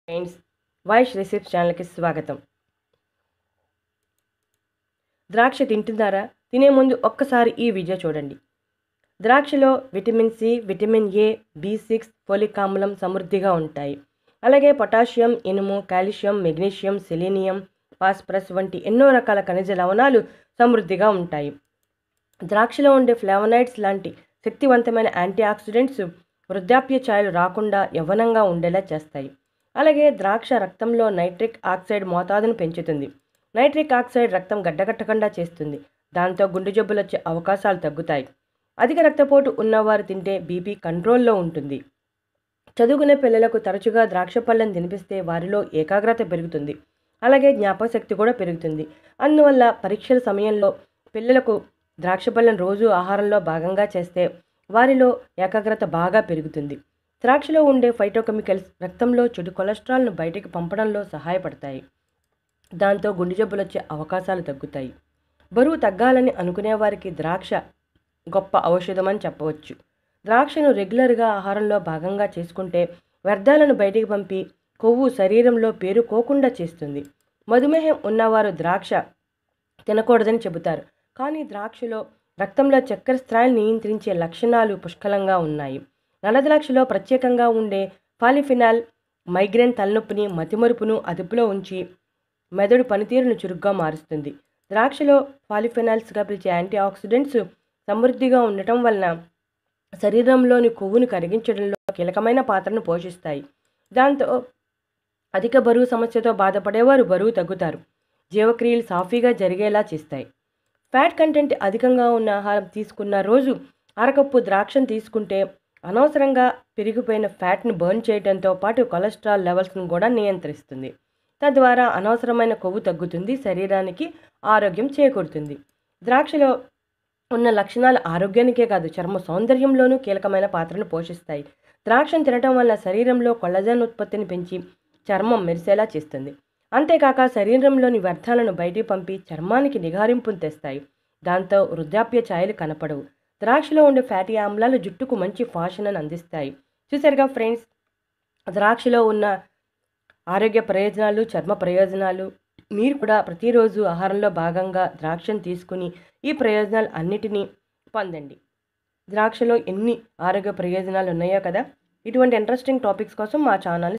Friends, Vaish recipes ఛానల్కి స్వాగతం. ద్రాక్ష తింటున్నారా? తినే ముందు ఒక్కసారి ఈ వీడియో చూడండి. ద్రాక్షలో విటమిన్ సి, విటమిన్ ఏ, బి6, ఫోలిక్ ఆమ్లం సమృద్ధిగా ఉంటాయి. అలాగే పొటాషియం, ఇనుము, కాల్షియం, మెగ్నీషియం, సెలీనియం, ఫాస్ఫరస్ వంటి ఎన్నో రకాల ఖనిజ లవణాలు సమృద్ధిగా ఉంటాయి. ద్రాక్షలో ఉండే ఫ్లావనాయిడ్స్ లాంటి శక్తివంతమైన యాంటీ ఆక్సిడెంట్స్ వృద్ధాప్య ఛాయలు రాకుండా యవ్వనంగా ఉండేలా చేస్తాయి. అలాగే ద్రాక్ష రక్తంలో నైట్రిక్ ఆక్సైడ్ మోతాదును పెంచుతుంది. నైట్రిక్ ఆక్సైడ్ రక్తం గడ్డకట్టకుండా చేస్తుంది. దాంతో గుండె జబ్బులు వచ్చే అవకాశాలు తగ్గుతాయి. అధిక రక్తపోటు ఉన్నవారు తింటే బీపీ కంట్రోల్లో ఉంటుంది. చదువుకునే పిల్లలకు తరచుగా ద్రాక్ష పళ్ళను తినిపిస్తే వారిలో ఏకాగ్రత పెరుగుతుంది. అలాగే జ్ఞాపకశక్తి కూడా పెరుగుతుంది. అందువల్ల పరీక్షల సమయంలో పిల్లలకు ద్రాక్ష పళ్ళను రోజు ఆహారంలో భాగంగా చేస్తే వారిలో ఏకాగ్రత బాగా పెరుగుతుంది. ద్రాక్షలో ఉండే ఫైటోకెమికల్స్ రక్తంలో చెడు కొలెస్ట్రాల్ను బయటికి పంపడంలో సహాయపడతాయి. దాంతో గుండె జబ్బులు వచ్చే అవకాశాలు తగ్గుతాయి. బరువు తగ్గాలని అనుకునే వారికి ద్రాక్ష గొప్ప ఔషధమని చెప్పవచ్చు. ద్రాక్షను రెగ్యులర్గా ఆహారంలో భాగంగా చేసుకుంటే వ్యర్థాలను బయటికి పంపి కొవ్వు శరీరంలో పేరుకోకుండా చేస్తుంది. మధుమేహం ఉన్నవారు ద్రాక్ష తినకూడదని చెబుతారు. కానీ ద్రాక్షలో రక్తంలో చక్కెర స్థాయిని నియంత్రించే లక్షణాలు పుష్కలంగా ఉన్నాయి. నల్ల ద్రాక్షలో ప్రత్యేకంగా ఉండే పాలిఫినాల్ మైగ్రేన్, తలనొప్పిని, మతిమరుపును అదుపులో ఉంచి మెదడు పనితీరును చురుగ్గా మారుస్తుంది. ద్రాక్షలో పాలిఫినాల్స్గా పిలిచే యాంటీ ఆక్సిడెంట్స్ సమృద్ధిగా ఉండటం వలన శరీరంలోని కొవ్వును కరిగించడంలో కీలకమైన పాత్రను పోషిస్తాయి. దాంతో అధిక బరువు సమస్యతో బాధపడేవారు బరువు తగ్గుతారు. జీవక్రియలు సాఫీగా జరిగేలా చేస్తాయి. ఫ్యాట్ కంటెంట్ అధికంగా ఉన్న ఆహారం తీసుకున్న రోజు అరకప్పు ద్రాక్షను తీసుకుంటే అనవసరంగా పెరిగిపోయిన ఫ్యాట్ను బర్న్ చేయడంతో పాటు కొలెస్ట్రాల్ లెవెల్స్ను కూడా నియంత్రిస్తుంది. తద్వారా అనవసరమైన కొవ్వు తగ్గుతుంది, శరీరానికి ఆరోగ్యం చేకూరుతుంది. ద్రాక్షలో ఉన్న లక్షణాలు ఆరోగ్యానికే కాదు చర్మ సౌందర్యంలోనూ కీలకమైన పాత్రను పోషిస్తాయి. ద్రాక్షను తినటం వల్ల శరీరంలో కొల్లజన్ ఉత్పత్తిని పెంచి చర్మం మెరిసేలా చేస్తుంది. అంతేకాక శరీరంలోని వ్యర్థాలను బయటికి పంపి చర్మానికి నిగారింపును తెస్తాయి. దాంతో వృద్ధాప్య ఛాయలు కనపడవు. ద్రాక్షలో ఉండే ఫ్యాటీ ఆమ్లాలు జుట్టుకు మంచి ఫాషన్ను అందిస్తాయి. చూసారుగా ఫ్రెండ్స్, ద్రాక్షలో ఉన్న ఆరోగ్య ప్రయోజనాలు, చర్మ ప్రయోజనాలు. మీరు కూడా ప్రతిరోజు ఆహారంలో భాగంగా ద్రాక్షను తీసుకుని ఈ ప్రయోజనాలు అన్నిటినీ పొందండి. ద్రాక్షలో ఎన్ని ఆరోగ్య ప్రయోజనాలు ఉన్నాయో కదా. ఇటువంటి ఇంట్రెస్టింగ్ టాపిక్స్ కోసం మా ఛానల్